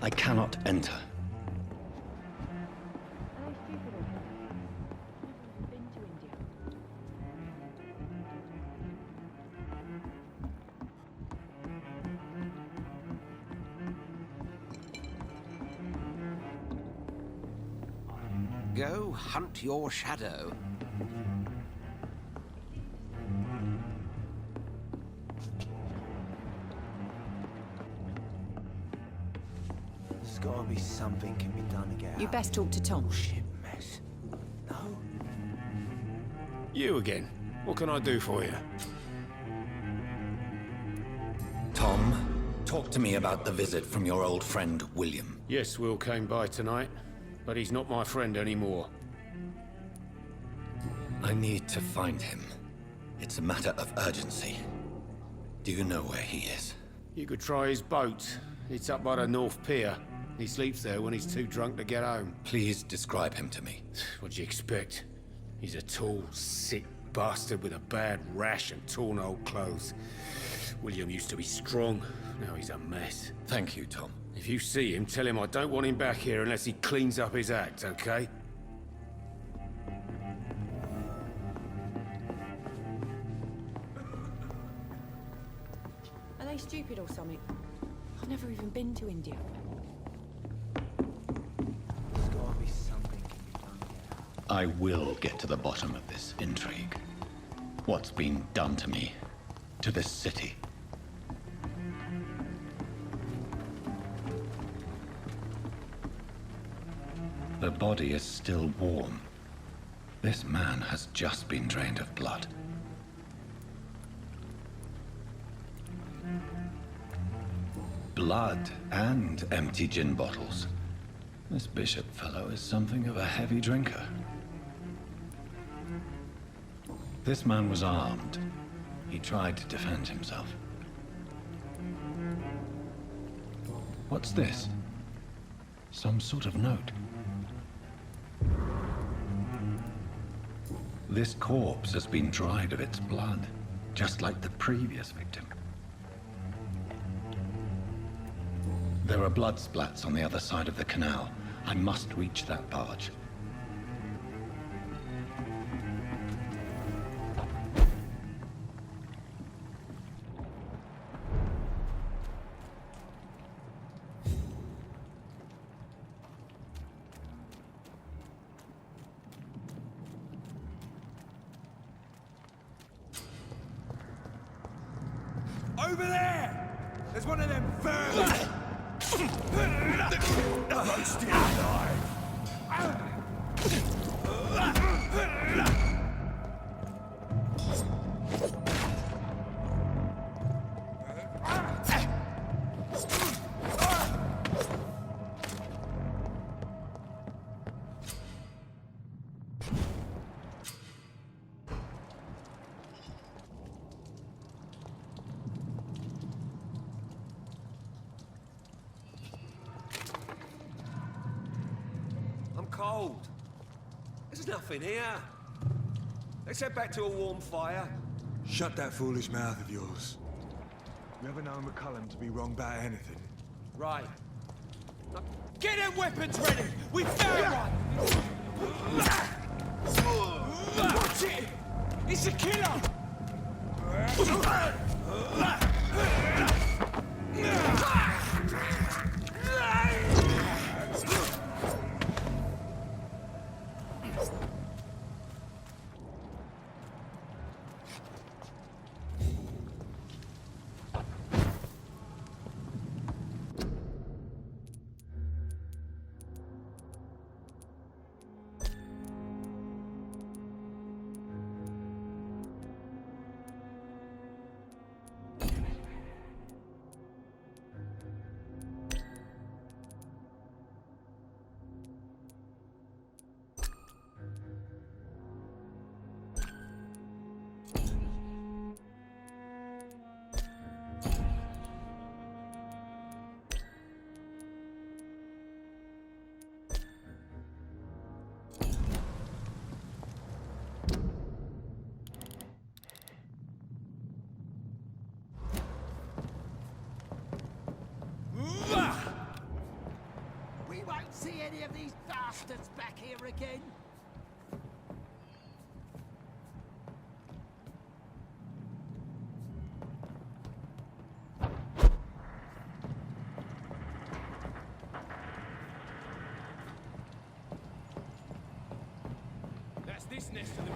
I cannot enter. Go hunt your shadow. There's gotta be something can be done to get You out. best talk to Tom. Shit mess. No? You again. What can I do for you? Tom, talk to me about the visit from your old friend, William. Yes, Will came by tonight, but he's not my friend anymore. I need to find him. It's a matter of urgency. Do you know where he is? You could try his boat. It's up by the North Pier. He sleeps there when he's too drunk to get home. Please describe him to me. What'd you expect? He's a tall, sick bastard with a bad rash and torn old clothes. William used to be strong. Now he's a mess. Thank you, Tom. If you see him, tell him I don't want him back here unless he cleans up his act, okay? Are they stupid or something? I've never even been to India. There's gotta be something can be done to get out. I will get to the bottom of this intrigue. What's been done to me, to this city. The body is still warm. This man has just been drained of blood. Blood and empty gin bottles. This bishop fellow is something of a heavy drinker. This man was armed. He tried to defend himself. What's this? Some sort of note. This corpse has been dried of its blood, just like the previous victim. There are blood splats on the other side of the canal. I must reach that barge. Over there! There's one of them vermin! I'm still alive! Cold. There's nothing here. Let's head back to a warm fire. Shut that foolish mouth of yours. You ever known McCullum to be wrong about anything? Right. Now, get them weapons ready! We found one! Watch it! It's a killer! any of these bastards back here again? That's this nest of them.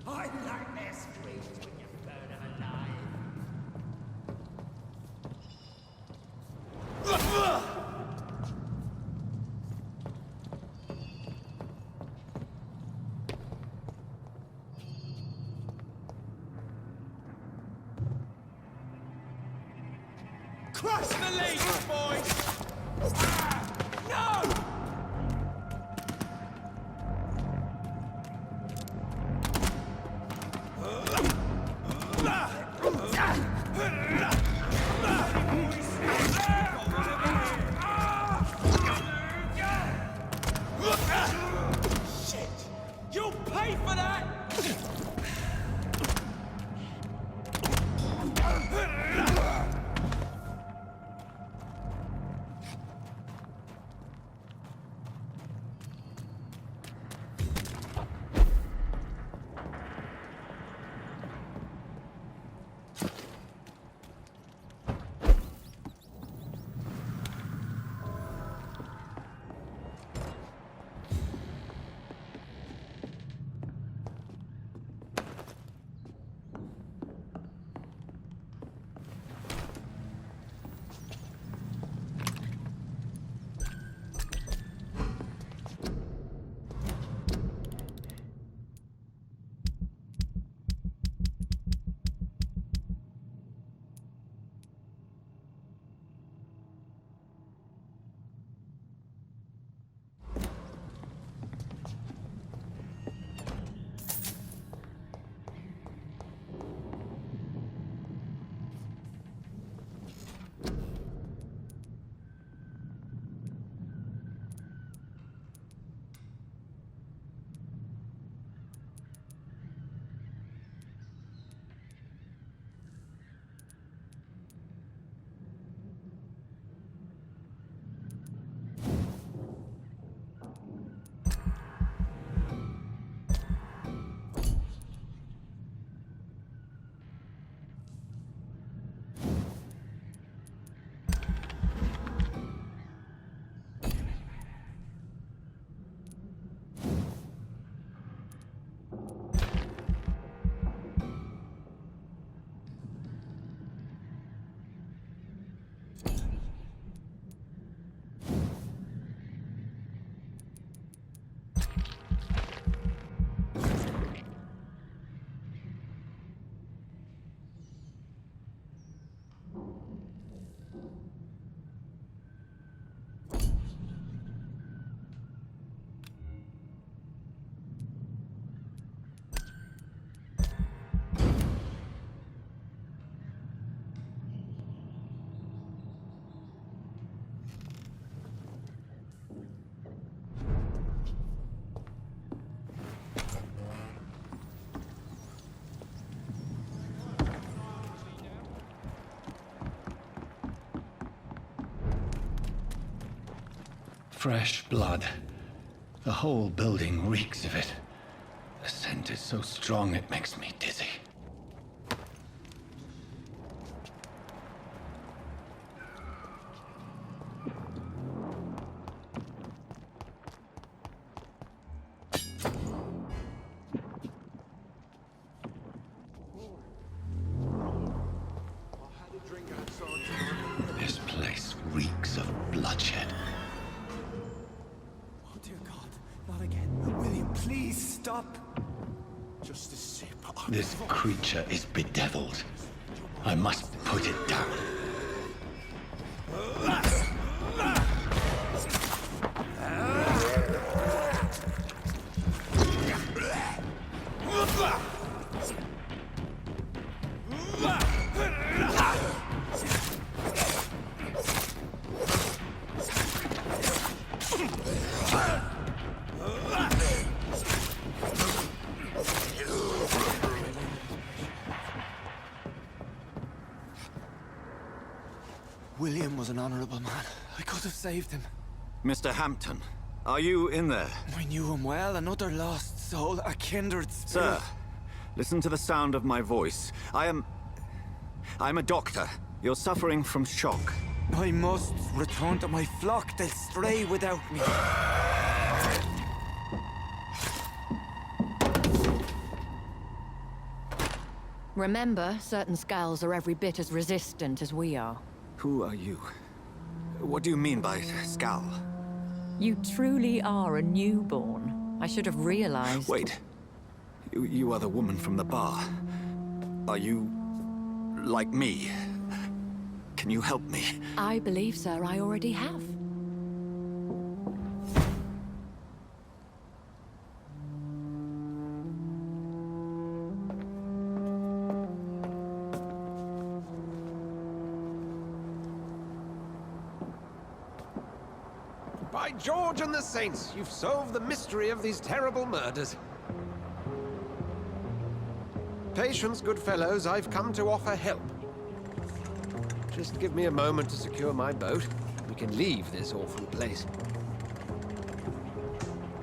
I like their screams when you burn them alive. Crush the leash, boys! No! Shit! You'll pay for that! Fresh blood. The whole building reeks of it. The scent is so strong it makes me dizzy. This place reeks of bloodshed. Oh, dear God. Not again. William, please stop. Just a sip. This creature is bedeviled. I must put it down. William was an honorable man. I could have saved him. Mr. Hampton, are you in there? I knew him well, another lost soul, a kindred spirit. Sir, listen to the sound of my voice. I'm a doctor. You're suffering from shock. I must return to my flock. They'll stray without me. Remember, certain skulls are every bit as resistant as we are. Who are you? What do you mean by Scal? You truly are a newborn. I should have realized. Wait. You are the woman from the bar. Are you... like me? Can you help me? I believe, sir, I already have. By George and the Saints, you've solved the mystery of these terrible murders. Patience, good fellows, I've come to offer help. Just give me a moment to secure my boat. We can leave this awful place.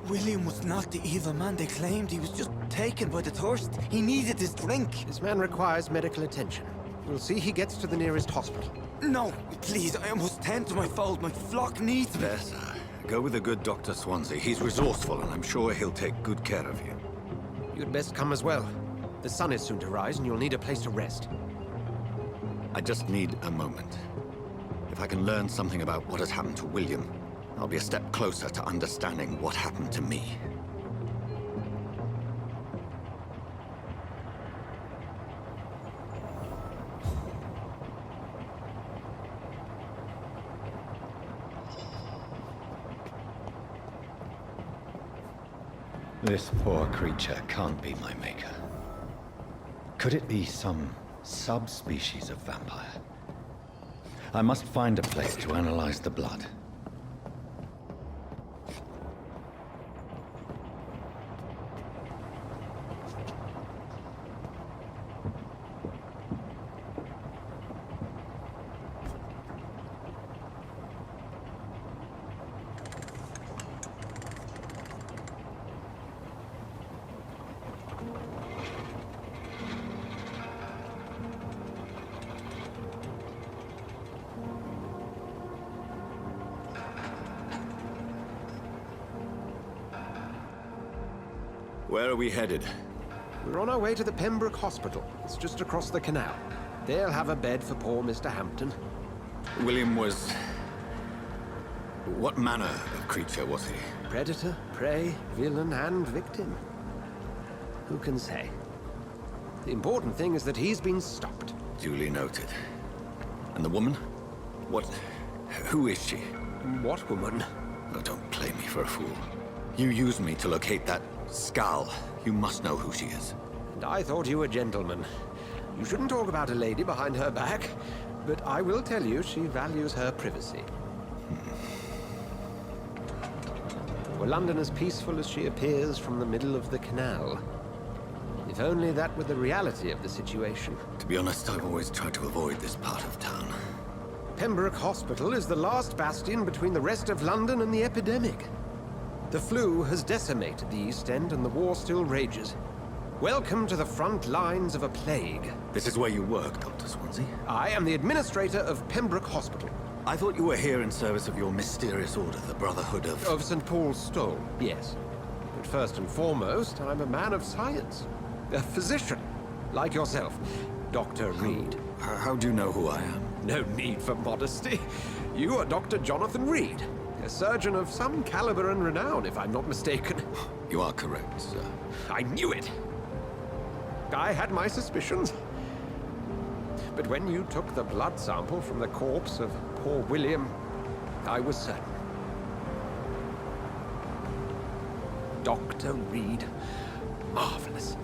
William was not the evil man they claimed. He was just taken by the thirst. He needed his drink. This man requires medical attention. We'll see he gets to the nearest hospital. No, please, I must tend to my fold. My flock needs me. There, sir. Go with the good Dr. Swansea. He's resourceful, and I'm sure he'll take good care of you. You'd best come as well. The sun is soon to rise, and you'll need a place to rest. I just need a moment. If I can learn something about what has happened to William, I'll be a step closer to understanding what happened to me. This poor creature can't be my maker. Could it be some subspecies of vampire? I must find a place to analyze the blood. Where are we headed? We're on our way to the Pembroke Hospital. It's just across the canal. They'll have a bed for poor Mr. Hampton. William was... what manner of creature was he? Predator, prey, villain, and victim. Who can say? The important thing is that he's been stopped. Duly noted. And the woman? What... who is she? What woman? Oh, don't play me for a fool. You used me to locate that Skal. You must know who she is. And I thought you a gentleman. You shouldn't talk about a lady behind her back, but I will tell you she values her privacy. Were London as peaceful as she appears from the middle of the canal? If only that were the reality of the situation. To be honest, I've always tried to avoid this part of town. Pembroke Hospital is the last bastion between the rest of London and the epidemic. The flu has decimated the East End and the war still rages. Welcome to the front lines of a plague. This is where you work, Dr. Swansea? I am the administrator of Pembroke Hospital. I thought you were here in service of your mysterious order, the Brotherhood of... Of St. Paul's Stole, yes. But first and foremost, I'm a man of science. A physician, like yourself, Dr. Reed. How do you know who I am? No need for modesty. You are Dr. Jonathan Reed, a surgeon of some caliber and renown, if I'm not mistaken. You are correct, sir. I knew it! I had my suspicions. But when you took the blood sample from the corpse of poor William, I was certain. Dr. Reed. Marvelous.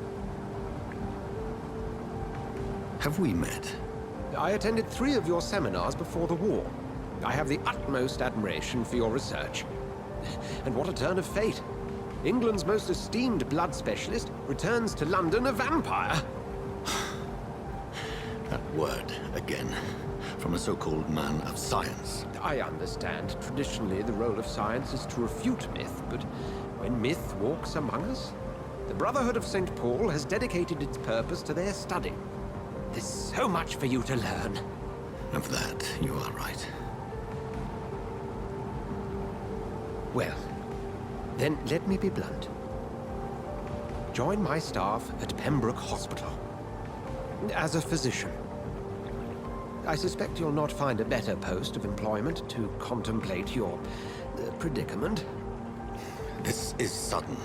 Have we met? I attended 3 of your seminars before the war. I have the utmost admiration for your research. And what a turn of fate. England's most esteemed blood specialist returns to London a vampire. That word again. From a so-called man of science. I understand. Traditionally, the role of science is to refute myth, but when myth walks among us, the Brotherhood of St. Paul has dedicated its purpose to their study. There's so much for you to learn. Of that, you are right. Well, then let me be blunt. Join my staff at Pembroke Hospital. As a physician. I suspect you'll not find a better post of employment to contemplate your predicament. This is sudden.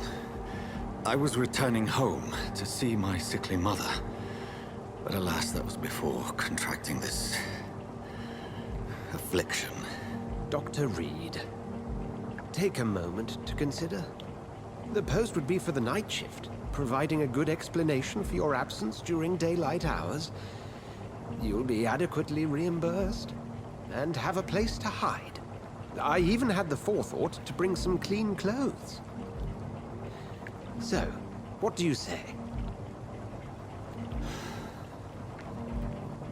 I was returning home to see my sickly mother. But alas, that was before contracting this affliction. Dr. Reed, take a moment to consider. The post would be for the night shift, providing a good explanation for your absence during daylight hours. You'll be adequately reimbursed, and have a place to hide. I even had the forethought to bring some clean clothes. So, what do you say?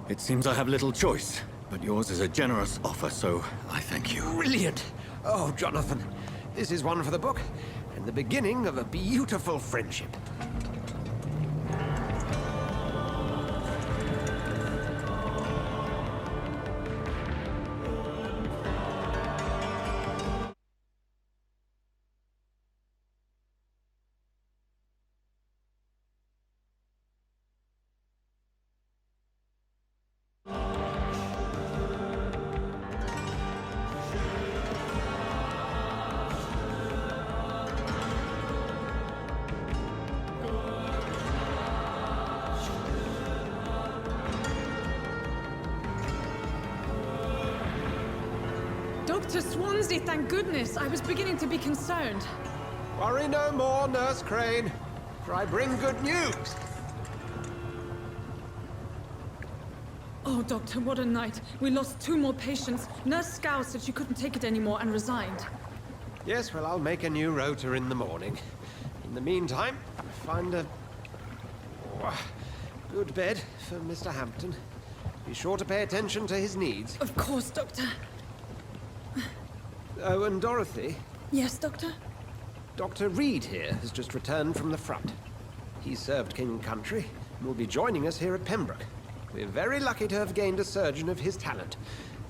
It seems I have little choice, but yours is a generous offer, so I thank you. Brilliant! Oh, Jonathan, this is one for the book, and the beginning of a beautiful friendship. Dr. Swansea, thank goodness. I was beginning to be concerned. Worry no more, Nurse Crane, for I bring good news. Oh, Doctor, what a night. We lost 2 more patients. Nurse Scow said she couldn't take it anymore and resigned. Yes, well, I'll make a new rota in the morning. In the meantime, find a good bed for Mr. Hampton. Be sure to pay attention to his needs. Of course, Doctor. Oh, and Dorothy, Yes, Doctor? Dr. Reed here has just returned from the front. He served King and Country and will be joining us here at Pembroke. We're very lucky to have gained a surgeon of his talent,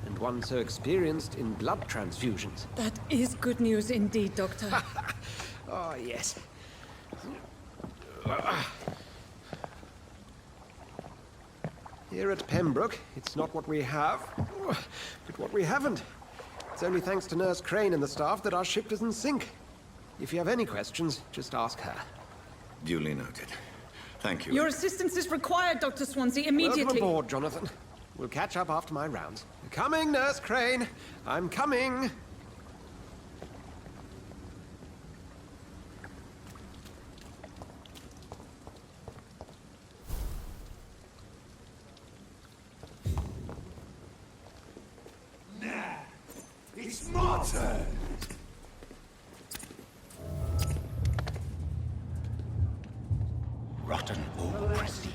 and one so experienced in blood transfusions. That is good news indeed, Doctor. Oh, yes. Here at Pembroke, it's not what we have, but what we haven't. It's only thanks to Nurse Crane and the staff that our ship doesn't sink. If you have any questions, just ask her. Duly noted. Thank you. Your assistance is required, Dr. Swansea, immediately. Welcome aboard, Jonathan. We'll catch up after my rounds. Coming, Nurse Crane. I'm coming. It's my turn! Rotten or pristine,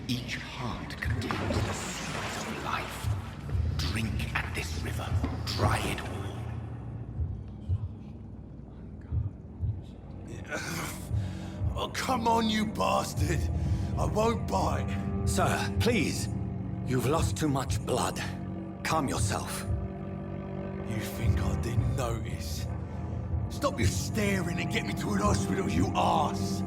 each heart contains the seeds of life. Drink at this river, try it all. Oh, come on, you bastard! I won't bite. Sir, please. You've lost too much blood. Calm yourself. You think I didn't notice? Stop your staring and get me to an hospital, you arse!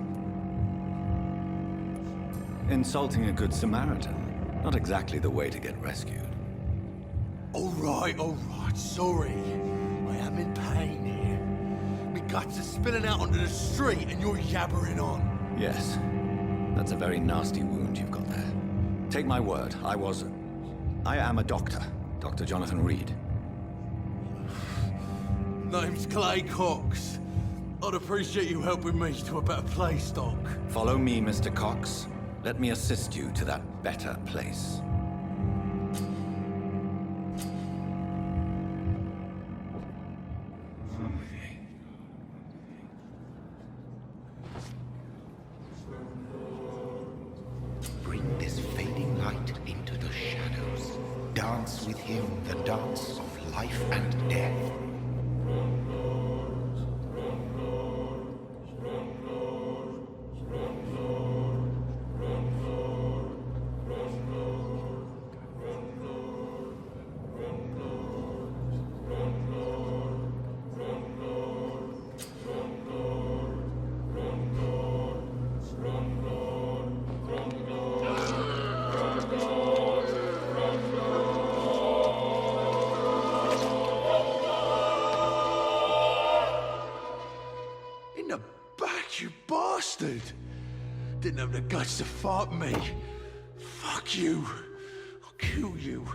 Insulting a good Samaritan. Not exactly the way to get rescued. All right, sorry. I am in pain here. My guts are spilling out onto the street and you're yabbering on. Yes. That's a very nasty wound you've got there. Take my word, I am a doctor. Dr. Jonathan Reed. Name's Clay Cox. I'd appreciate you helping me to a better place, Doc. Follow me, Mr. Cox. Let me assist you to that better place. Bring this fading light into the shadows. dance with him the dance of life and death. In the back, you bastard! Didn't have the guts to fuck me. Fuck you. I'll kill you.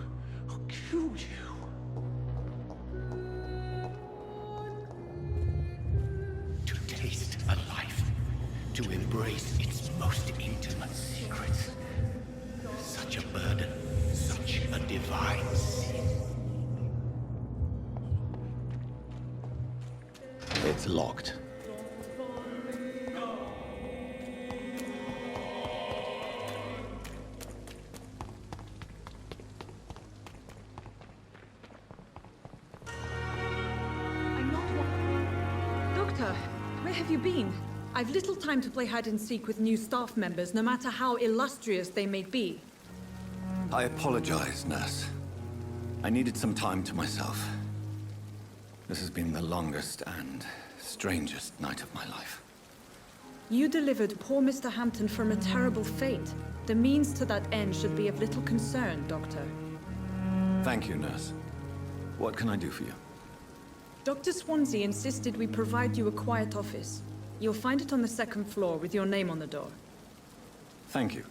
I'll kill you. To taste a life, to embrace its most intimate secrets. Such a burden, such a divine sin. It's locked. I'm not one. Doctor, where have you been? I've little time to play hide and seek with new staff members, no matter how illustrious they may be. I apologize, nurse. I needed some time to myself. This has been the longest and strangest night of my life. You delivered poor Mr. Hampton from a terrible fate. The means to that end should be of little concern, Doctor. Thank you, nurse. What can I do for you? Dr. Swansea insisted we provide you a quiet office. You'll find it on the second floor with your name on the door. Thank you.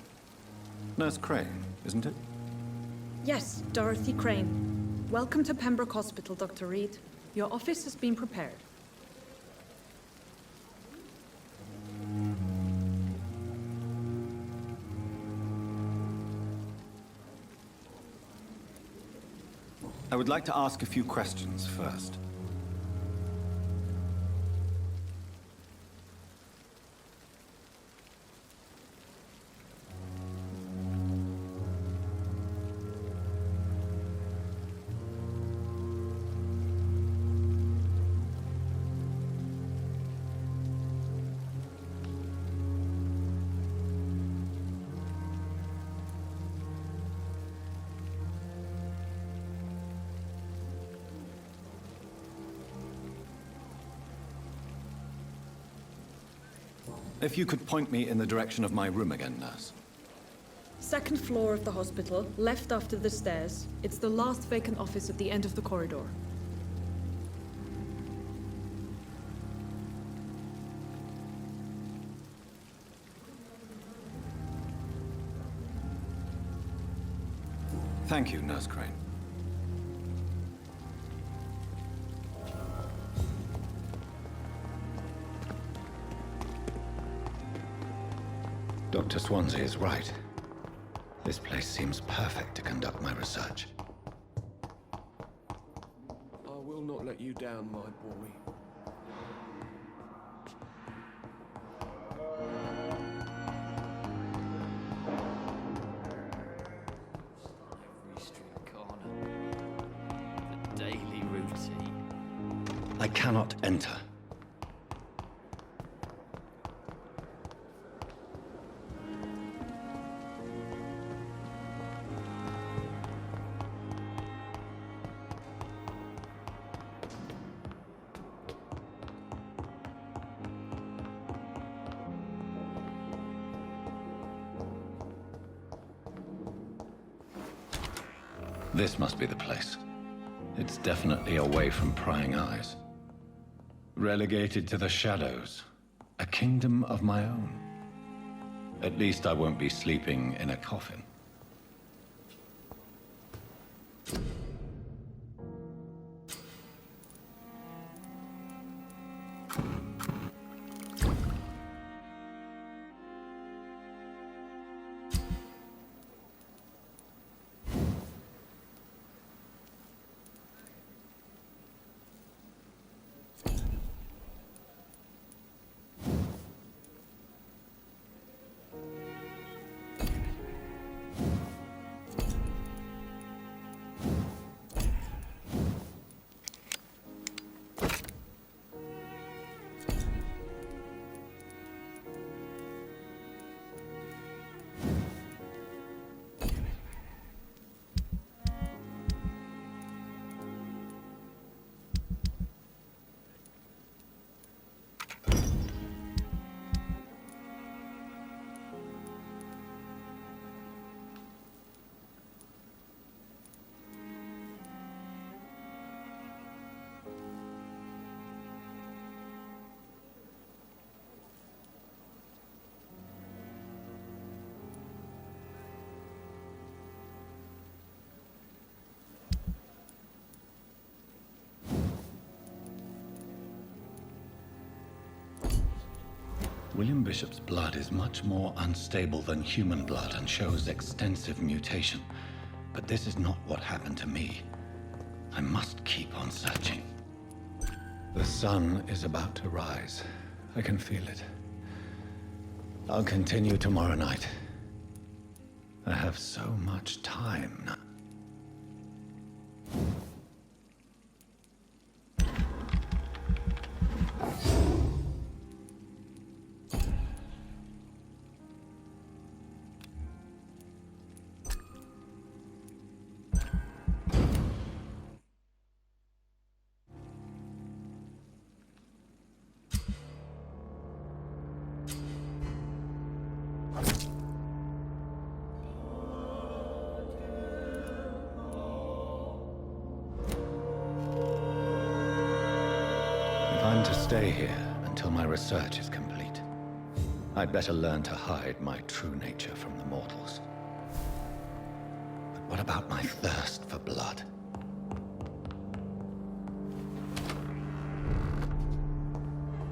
Nurse Crane, isn't it? Yes, Dorothy Crane. Welcome to Pembroke Hospital, Dr. Reed. Your office has been prepared. I would like to ask a few questions first. If you could point me in the direction of my room again, nurse. Second floor of the hospital, left after the stairs. It's the last vacant office at the end of the corridor. Thank you, Nurse Crane. Dr. Swansea is right. This place seems perfect to conduct my research. I will not let you down, my boy. Every street corner. The daily routine. I cannot enter. This must be the place. It's definitely away from prying eyes. Relegated to the shadows. A kingdom of my own. At least I won't be sleeping in a coffin. William Bishop's blood is much more unstable than human blood and shows extensive mutation. But this is not what happened to me. I must keep on searching. The sun is about to rise. I can feel it. I'll continue tomorrow night. I have so much time now. I'm to stay here until my research is complete. I'd better learn to hide my true nature from the mortals. But what about my thirst for blood?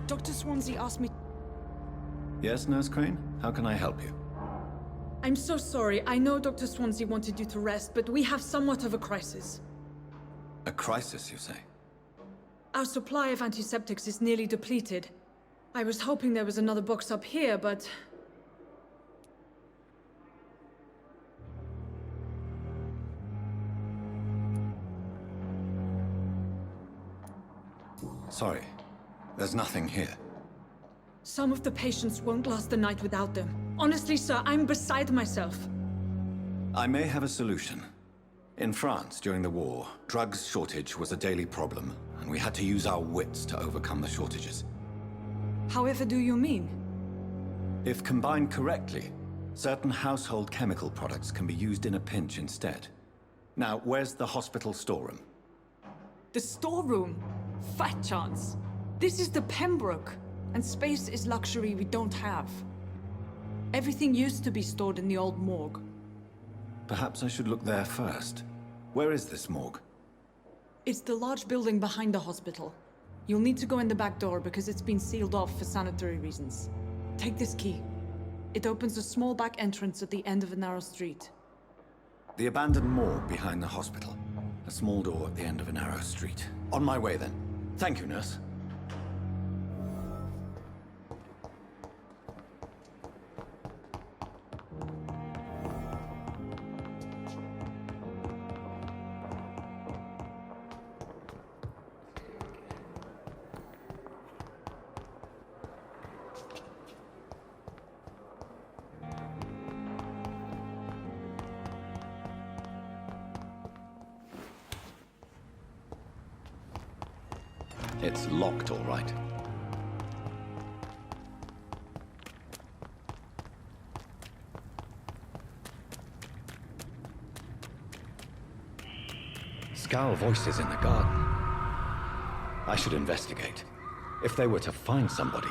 Dr. Swansea asked me... Yes, Nurse Crane? How can I help you? I'm so sorry. I know Dr. Swansea wanted you to rest, but we have somewhat of a crisis. A crisis, you say? Our supply of antiseptics is nearly depleted. I was hoping there was another box up here, but... Sorry. There's nothing here. Some of the patients won't last the night without them. Honestly, sir, I'm beside myself. I may have a solution. In France, during the war, drugs shortage was a daily problem, and we had to use our wits to overcome the shortages. However do you mean? If combined correctly, certain household chemical products can be used in a pinch instead. Now, where's the hospital storeroom? The storeroom? Fat chance. This is the Pembroke, and space is luxury we don't have. Everything used to be stored in the old morgue. Perhaps I should look there first. Where is this morgue? It's the large building behind the hospital. You'll need to go in the back door because it's been sealed off for sanitary reasons. Take this key. It opens a small back entrance at the end of a narrow street. The abandoned morgue behind the hospital. A small door at the end of a narrow street. On my way then. Thank you, nurse. It's locked, all right. Scowl voices in the garden. I should investigate. If they were to find somebody,